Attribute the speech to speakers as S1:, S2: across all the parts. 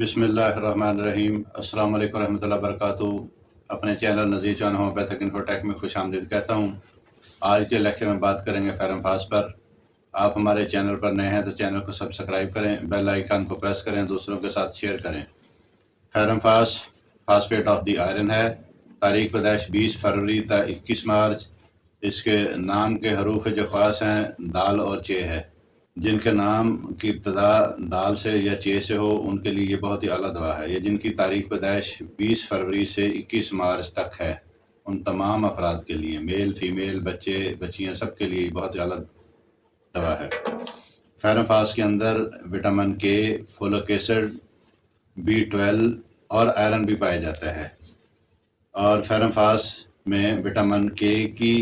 S1: بسم اللہ الرحمن الرحیم۔ السلام علیکم ورحمۃ اللہ وبرکاتہ۔ اپنے چینل نذیر جان ہومیوپیتھک انفوٹیک میں خوش آمدید کہتا ہوں۔ آج کے لیکچر میں بات کریں گے فیرم فاس پر۔ آپ ہمارے چینل پر نئے ہیں تو چینل کو سبسکرائب کریں، بیل آئیکن کو پریس کریں، دوسروں کے ساتھ شیئر کریں۔ فیرم فاس فاسفیٹ آف دی آئرن ہے۔ تاریخ پیدائش 20 فروری تا 21 مارچ۔ اس کے نام کے حروف جو خاص ہیں دال اور چے ہے۔ جن کے نام کی ابتدا دال سے یا چے سے ہو ان کے لیے یہ بہت ہی اعلیٰ دوا ہے۔ یہ جن کی تاریخ پیدائش 20 فروری سے 21 مارچ تک ہے، ان تمام افراد کے لیے، میل فیمیل بچے بچیاں سب کے لیے بہت ہی اعلیٰ دوا ہے۔ فیرم فاس کے اندر وٹامن کے، فولک ایسڈ، B12 اور آئرن بھی پایا جاتا ہے۔ اور فیرم فاس میں وٹامن کے کی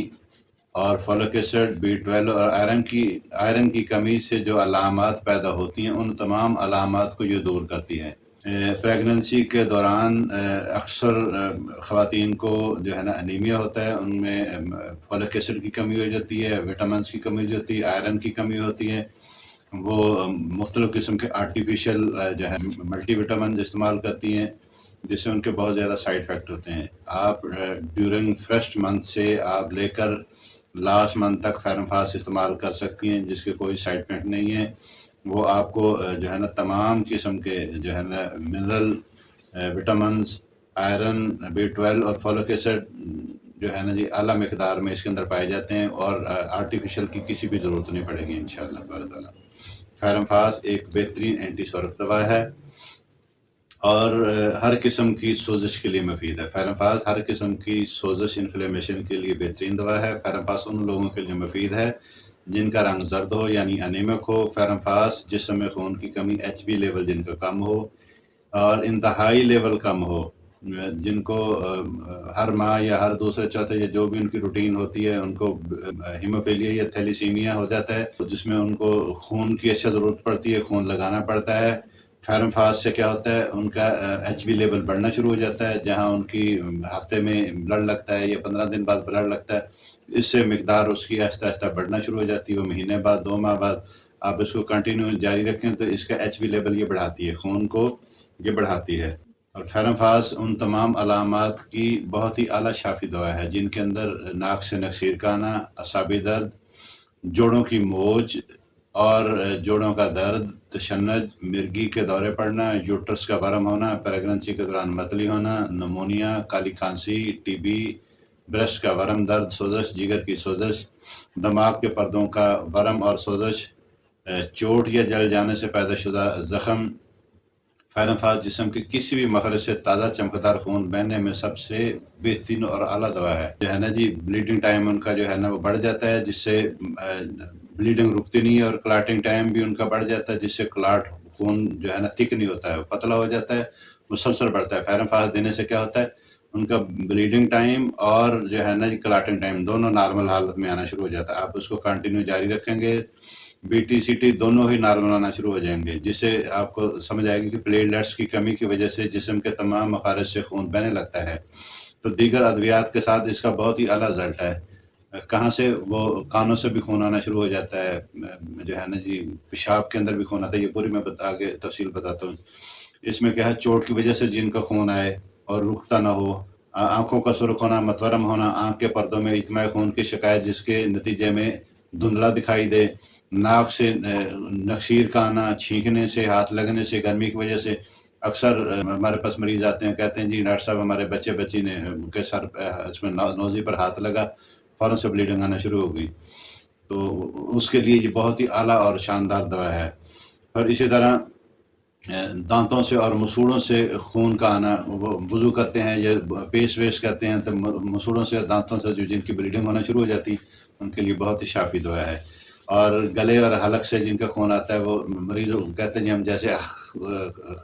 S1: اور فولک ایسڈ، B12 اور آئرن کی کمی سے جو علامات پیدا ہوتی ہیں ان تمام علامات کو یہ دور کرتی ہے۔ پریگننسی کے دوران اکثر خواتین کو جو ہے نا انیمیا ہوتا ہے، ان میں فولک ایسڈ کی کمی ہو جاتی ہے، وٹامنس کی کمی ہو جاتی ہے، آئرن کی کمی ہوتی ہے۔ وہ مختلف قسم کے آرٹیفیشل جو ہے ملٹی وٹامن استعمال کرتی ہیں، جس سے ان کے بہت زیادہ سائیڈ افیکٹ ہوتے ہیں۔ آپ ڈیورنگ فرسٹ منتھ سے آپ لے کر لاسٹ منتھ تک فیرم فاس استعمال کر سکتی ہیں، جس کے کوئی سائیڈ افیکٹ نہیں ہے۔ وہ آپ کو جو ہے نا تمام قسم کے جو ہے نا منرل، وٹامنس، آئرن، B12 اور فولک ایسڈ جو ہے نا جی اعلیٰ مقدار میں اس کے اندر پائے جاتے ہیں، اور آرٹیفیشل کی کسی بھی ضرورت نہیں پڑے گی انشاءاللہ تعالیٰ۔ فیرم فاس ایک بہترین اینٹی سورک دوا ہے اور ہر قسم کی سوزش کے لیے مفید ہے۔ فیرم فاس ہر قسم کی سوزش انفلیمیشن کے لیے بہترین دوا ہے۔ فیرم فاس ان لوگوں کے لیے مفید ہے جن کا رنگ زرد ہو یعنی انیمک ہو۔ فیرم فاس جسم میں خون کی کمی، HB لیول جن کا کم ہو اور انتہائی لیول کم ہو، جن کو ہر ماہ یا ہر دوسرے چوتھے یا جو بھی ان کی روٹین ہوتی ہے ان کو ہیموفیلیا یا تھیلیسیمیا ہو جاتا ہے، جس میں ان کو خون کی اشد ضرورت پڑتی ہے، خون لگانا پڑتا ہے۔ فیرم فاس سے کیا ہوتا ہے، ان کا HB لیول بڑھنا شروع ہو جاتا ہے۔ جہاں ان کی ہفتے میں بلڈ لگتا ہے یا 15 دن بعد بلڈ لگتا ہے، اس سے مقدار اس کی آہستہ آہستہ بڑھنا شروع ہو جاتی ہے۔ وہ مہینے بعد، 2 ماہ بعد آپ اس کو کنٹینیو جاری رکھیں تو اس کا HB لیول یہ بڑھاتی ہے، خون کو یہ بڑھاتی ہے۔ اور فیرم فاس ان تمام علامات کی بہت ہی اعلیٰ شافی دوا ہے جن کے اندر ناک سے نکسیر کا آنا، اعصابی درد، جوڑوں کی موج اور جوڑوں کا درد، تشنج، مرگی کے دورے پڑنا، یوٹرس کا ورم ہونا، پیگننسی کے دوران متلی ہونا، نمونیا، کالی کھانسی، TB، برسٹ کا ورم، درد، سوزش، جگر کی سوزش، دماغ کے پردوں کا ورم اور سوزش، چوٹ یا جل جانے سے پیدا شدہ زخم۔ فیرم فاس جسم کے کسی بھی مخرج سے تازہ چمکدار خون بہنے میں سب سے بہترین اور اعلیٰ دوا ہے۔ جو ہے نا جی بلیڈنگ ٹائم ان کا جو ہے نا وہ بڑھ جاتا ہے، جس سے بلیڈنگ رکتی نہیں ہے، اور کلاٹنگ ٹائم بھی ان کا بڑھ جاتا ہے، جس سے کلاٹ خون جو ہے نا تھک نہیں ہوتا ہے، وہ پتلا ہو جاتا ہے، مسلسل بڑھتا ہے۔ فیرم فاس دینے سے کیا ہوتا ہے، ان کا بلیڈنگ ٹائم اور جو ہے نا جی کلاٹنگ ٹائم دونوں نارمل حالت میں آنا شروع ہو جاتا ہے۔ آپ اس کو کنٹینیو جاری رکھیں گے، BT CT دونوں ہی نارمل آنا شروع ہو جائیں گے، جس سے آپ کو سمجھ آئے گی کہ پلیٹلیٹس کی کمی کی وجہ سے جسم کے تمام مخارج سے خون بہنے لگتا ہے۔ تو دیگر ادویات کے ساتھ اس کا بہت ہی اعلیٰ رزلٹ ہے۔ کہاں سے، وہ کانوں سے بھی خون آنا شروع ہو جاتا ہے، جو ہے نا جی پیشاب کے اندر بھی خون آتا ہے، یہ پوری میں آگے تفصیل بتاتا ہوں۔ اس میں کیا ہے، چوٹ کی وجہ سے جن کا خون آئے اور رکتا نہ ہو، آنکھوں کا سرخ ہونا، متورم ہونا، آنکھ کے پردوں میں اجتماعی خون کی شکایت جس کے نتیجے میں دھندلا دکھائی دے، ناک سے نکسیر کا آنا، چھینکنے سے، ہاتھ لگنے سے، گرمی کی وجہ سے۔ اکثر ہمارے پاس مریض آتے ہیں، کہتے ہیں جی ڈاکٹر صاحب ہمارے بچی نے کے سر اس میں نوزی پر ہاتھ لگا، فوراً سے بلیڈنگ آنا شروع ہو گئی۔ تو اس کے لیے یہ بہت ہی اعلیٰ اور شاندار دوا ہے۔ اور اسی طرح دانتوں سے اور مسوڑوں سے خون کا آنا، وہ وضو کرتے ہیں یا پیسٹ ویسٹ کرتے ہیں تو مسوڑوں سے، دانتوں سے جو جن کی بلیڈنگ ہونا شروع ہو جاتی، ان کے لیے بہت ہی شافی دوا ہے۔ اور گلے اور حلق سے جن کا خون آتا ہے، وہ مریض کہتے ہیں جی ہم جیسے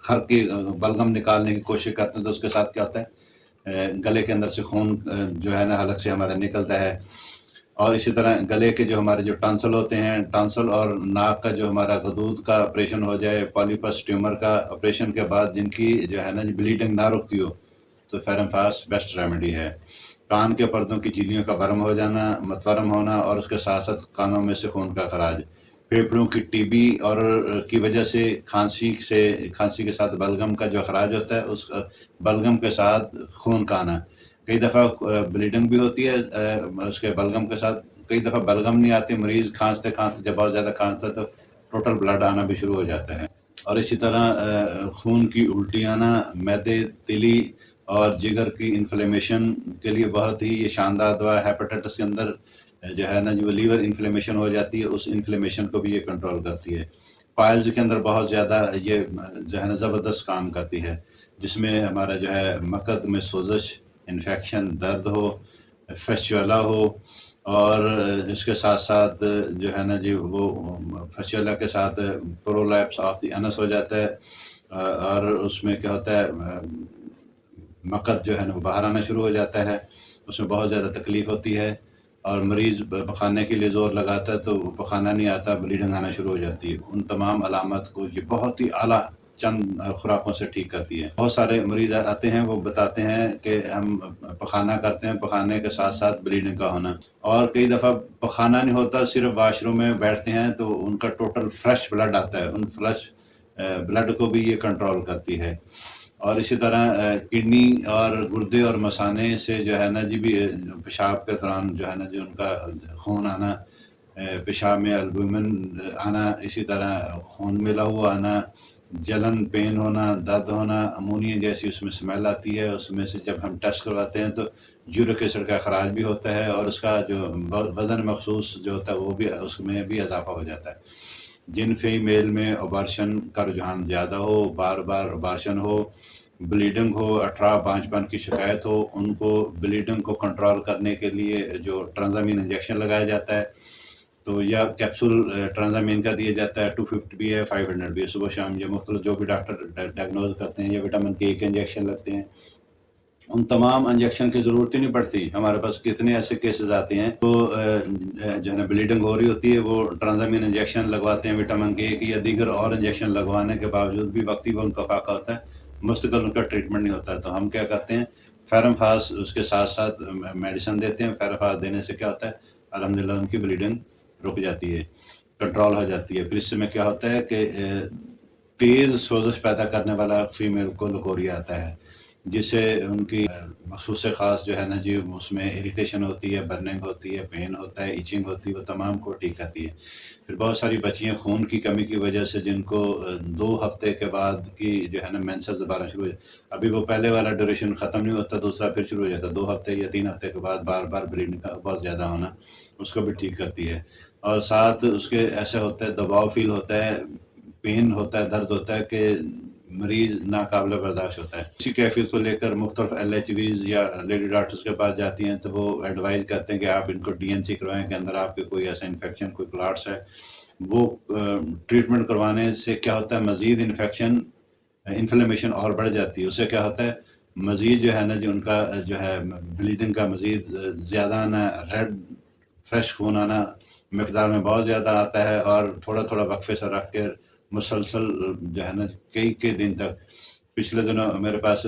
S1: خر کی بلغم نکالنے کی کوشش کرتے ہیں تو اس کے ساتھ کیا ہوتا ہے، گلے کے اندر سے خون جو ہے نا حلق سے ہمارا نکلتا ہے۔ اور اسی طرح گلے کے جو ہمارے جو ٹانسل ہوتے ہیں، ٹانسل اور ناک کا جو ہمارا غدود کا آپریشن ہو جائے، پالیپس ٹیومر کا آپریشن کے بعد جن کی جو ہے نا بلیڈنگ نہ رکتی ہو، تو فیرم فاس بیسٹ ریمیڈی ہے۔ کان کے پردوں کی جھلیوں کا ورم ہو جانا، متورم ہونا اور اس کے ساتھ ساتھ کانوں میں سے خون کا خراج، फेफड़ों की टीबी और की वजह से खांसी के साथ बलगम का जो अखराज होता है, उस बलगम के साथ खून का आना। कई दफ़ा ब्लीडिंग भी होती है उसके बलगम के साथ। कई दफ़ा बलगम नहीं आती, मरीज़ खांसते-खांसते जब बहुत ज़्यादा खांसता है तो टोटल ब्लड आना भी शुरू हो जाता है। और इसी तरह खून की उल्टी आना, मैदे, तिली और जिगर की इन्फ्लेमेशन के लिए बहुत ही ये शानदार दवा है। हेपेटाइटिस के अंदर जो है ना, जो लीवर इन्फ्लेमेशन हो जाती है, उस इन्फ्लेमेशन को भी ये कंट्रोल करती है। पाइल्स के अंदर बहुत ज़्यादा ये जो है ना ज़बरदस्त काम करती है, जिसमें हमारा जो है मकद में सोज़श, इन्फेक्शन, दर्द हो, फस्चुला हो, और इसके साथ-साथ जो है ना जी वो फस्चुला के साथ प्रोलैप्स ऑफ द एनस हो जाता है। और उसमें क्या होता है मकद जो है ना वो बाहर आना शुरू हो जाता है, उसमें बहुत ज़्यादा तकलीफ़ होती है और मरीज़ पखाने के लिए ज़ोर लगाता है तो पखाना नहीं आता, ब्लीडिंग आना शुरू हो जाती है। उन तमाम अलामत को ये बहुत ही आला चंद खुराकों से ठीक करती है। बहुत सारे मरीज़ आते हैं, वो बताते हैं कि हम पखाना करते हैं, पखाने के साथ-साथ ब्लीडिंग का होना, और कई दफ़ा पखाना नहीं होता, सिर्फ़ वाशरूम में बैठते हैं तो उनका टोटल फ्रेश ब्लड आता है। उन फ्रेश ब्लड को भी ये कंट्रोल करती है। और इसी तरह किडनी और गुर्दे और मसाने से जो है ना जी भी पेशाब के दौरान जो है ना जी उनका खून आना, पेशाब में एल्बुमिन आना, इसी तरह खून मिला हुआ आना, जलन, पेन होना, दर्द होना, अमोनिया जैसी उसमें स्मेल आती है। उसमें से जब हम टेस्ट करवाते हैं तो यूरिक एसिड का अखराज भी होता है और उसका जो वज़न मखसूस जो होता है वो भी उसमें भी इजाफ़ा हो जाता है। जिन फीमेल में अबॉर्शन का रुझान ज़्यादा हो, बार-बार अबॉर्शन हो, ब्लीडिंग हो, अठरा बांझपन की शिकायत हो, उनको ब्लीडिंग को कंट्रोल करने के लिए जो ट्रांज़ामीन इंजेक्शन लगाया जाता है, तो या कैप्सूल ट्रांज़ामीन का दिया जाता है, 250 भी है, 500 भी है, सुबह-शाम ये मुख्तलिफ जो भी डॉक्टर डायग्नोज़ करते हैं, या विटामिन के के इंजेक्शन लगते हैं। उन तमाम इंजेक्शन की ज़रूरत ही नहीं पड़ती। हमारे पास कितने ऐसे केसेज़ आते हैं तो जो है ना ब्लीडिंग हो रही होती है, वो ट्रांज़ामीन इंजेक्शन लगवाते हैं, विटामिन के की या दीगर और इंजेक्शन लगवाने के बावजूद भी वक़्ती वो उनका फाका होता है, मुस्तकिल उनका ट्रीटमेंट नहीं होता है। तो हम क्या करते हैं, फेरमफास उसके साथ-साथ मेडिसिन देते हैं। फेरमफास देने से क्या होता है, अल्हम्दुलिल्लाह उनकी ब्लीडिंग रुक जाती है, कंट्रोल हो जाती है। फिर इस समय क्या होता है कि तेज़ सोज़श पैदा करने वाला फीमेल को लकोरिया आता है, जिससे उनकी मखसूस ख़ास जो है ना जी उसमें इरिटेशन होती है, बर्निंग होती है, पेन होता है, इचिंग होती है, वो तमाम को ठीक करती है। फिर बहुत सारी बच्चियाँ खून की कमी की वजह से जिनको 2 हफ़्ते के बाद की जो है ना मेंसेस दोबारा शुरू हो अभी वो पहले वाला ड्यूरेशन ख़त्म नहीं होता, दूसरा फिर शुरू हो जाता है। 2 हफ़्ते या 3 हफ़्ते के बाद बार-बार ब्लीडिंग का बहुत ज़्यादा होना, उसको भी ठीक करती है। और साथ उसके ऐसा होता है, दबाव फ़ील होता है, पेन होता है, दर्द होता है कि मरीज़ नाक़ाबिल बर्दाश्त होता है। इसी कैफ़ियत को लेकर मुख्तलिफ़ एलएचवीज़ या लेडी डॉक्टर्स के पास जाती हैं, तो वो एडवाइज़ करते हैं कि आप इनको डीएनसी करवाएँ, कि अंदर आपके कोई ऐसा इन्फेक्शन, कोई क्लॉट्स है। वो ट्रीटमेंट करवाने से क्या होता है, मज़ीद इन्फ्लेमेशन और बढ़ जाती है। उससे क्या होता है, मज़ीद जो है ना जी उनका जो है ब्लीडिंग का मज़ीद ज़्यादा आना, रेड फ्रेश खून आना मिक़दार में बहुत ज़्यादा आता है, और थोड़ा-थोड़ा वक़्फ़े से रख के मुसलसल जो है ना कई-कई दिन तक। पिछले दिनों मेरे पास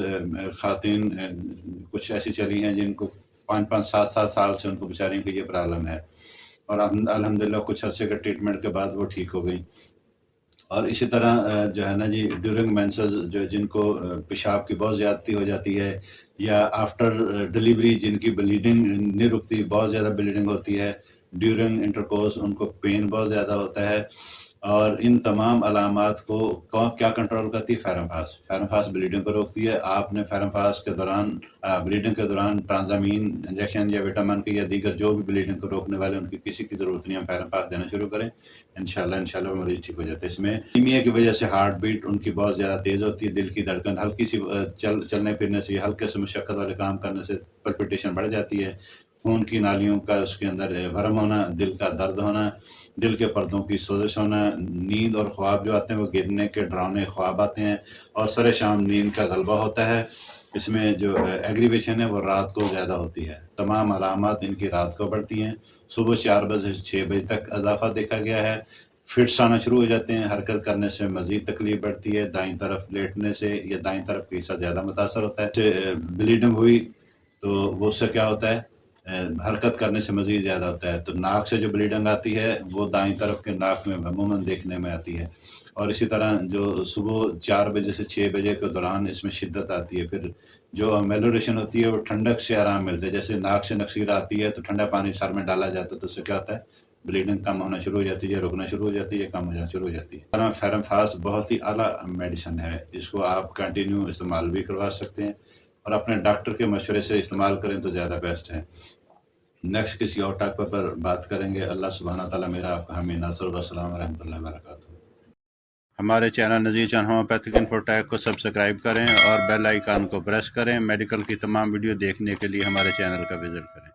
S1: ख़ातीन कुछ ऐसी चली हैं जिनको 5-5, 7-7 साल से उनको बेचारियों को ये प्रॉब्लम है, और अल्हम्दुलिल्लाह कुछ अरसे के ट्रीटमेंट के बाद वो ठीक हो गई। और इसी तरह जो है ना जी ड्यूरिंग मेंसेस जो जिनको पेशाब की बहुत ज़्यादती हो जाती है, या आफ्टर डिलीवरी जिनकी ब्लीडिंग नहीं रुकती, बहुत ज़्यादा ब्लीडिंग होती है, ड्यूरिंग इंटरकोर्स उनको पेन बहुत ज़्यादा होता है, और इन तमाम अलामात को क्या कंट्रोल करती है, फेरमफास। फेरमफास ब्लीडिंग को रोकती है। आपने फेरमफास के दौरान ब्लीडिंग के दौरान ट्रांज़ामीन इंजेक्शन या विटामिन के या दीगर जो भी ब्लीडिंग को रोकने वाले उनकी किसी की ज़रूरत नहीं है, हम फेरमफास देना शुरू करें, इंशाल्लाह वो मरीज़ ठीक हो जाते हैं। इसमें कीमिया की वजह से हार्ट बीट उनकी बहुत ज़्यादा तेज़ होती है, दिल की धड़कन हल्की सी चलने फिरने से, हल्के से मुशक्क़त वाले काम करने से पल्पिटेशन बढ़ जाती है। खून की नालियों का उसके अंदर भरम होना, दिल का दर्द होना, दिल के पर्दों की सोजिश होना, नींद और ख्वाब जो आते हैं वो गिरने के डरावने ख्वाब आते हैं, और सरे-शाम नींद का गलबा होता है। इसमें जो एग्रीवेशन है वो रात को ज़्यादा होती है। तमाम अलामात इनकी रात को बढ़ती हैं। सुबह 4 बजे से 6 बजे तक इज़ाफ़ा देखा गया है। फिट्स आना शुरू हो जाते हैं, हरकत करने से मज़ीद तकलीफ़ बढ़ती है, दाईं तरफ लेटने से या दाईं तरफ का हिस्सा ज़्यादा मुतासर होता है। ब्लीडिंग हुई तो वो उससे क्या होता है, हरकत करने से मज़ीद ज़्यादा होता है। तो नाक से जो ब्लीडिंग आती है वो दाईं तरफ के नाक में अमूमन देखने में आती है, और इसी तरह जो सुबह 4 बजे से 6 बजे के दौरान इसमें शिद्दत आती है। फिर जो अमेलोरेशन होती है वो ठंडक से आराम मिलता है। जैसे नाक से नक्सीर आती है तो ठंडा पानी सर में डाला जाता है, तो उससे क्या होता है, ब्लीडिंग कम होना शुरू हो जाती है, रुकना शुरू हो जाती है, कम हो जाना शुरू हो जाती है। फेरम फास्ट बहुत ही आला मेडिसिन है, इसको आप कंटिन्यू इस्तेमाल भी करवा सकते हैं और अपने डॉक्टर के मशवरे से इस्तेमाल करें तो ज़्यादा बेस्ट है। नेक्स्ट किसी और टॉपिक पर बात करेंगे। अल्लाह सुब्हाना तआला मेरा आपका हमें नासर। वस्सलाम रहमतुल्लाहि व बरकातुहू। हमारे चैनल नज़ीर चान होम्योपैथिक इन्फोटेक को सब्सक्राइब करें और बेल आइकन को प्रेस करें। मेडिकल की तमाम वीडियो देखने के लिए हमारे चैनल का विजिट करें।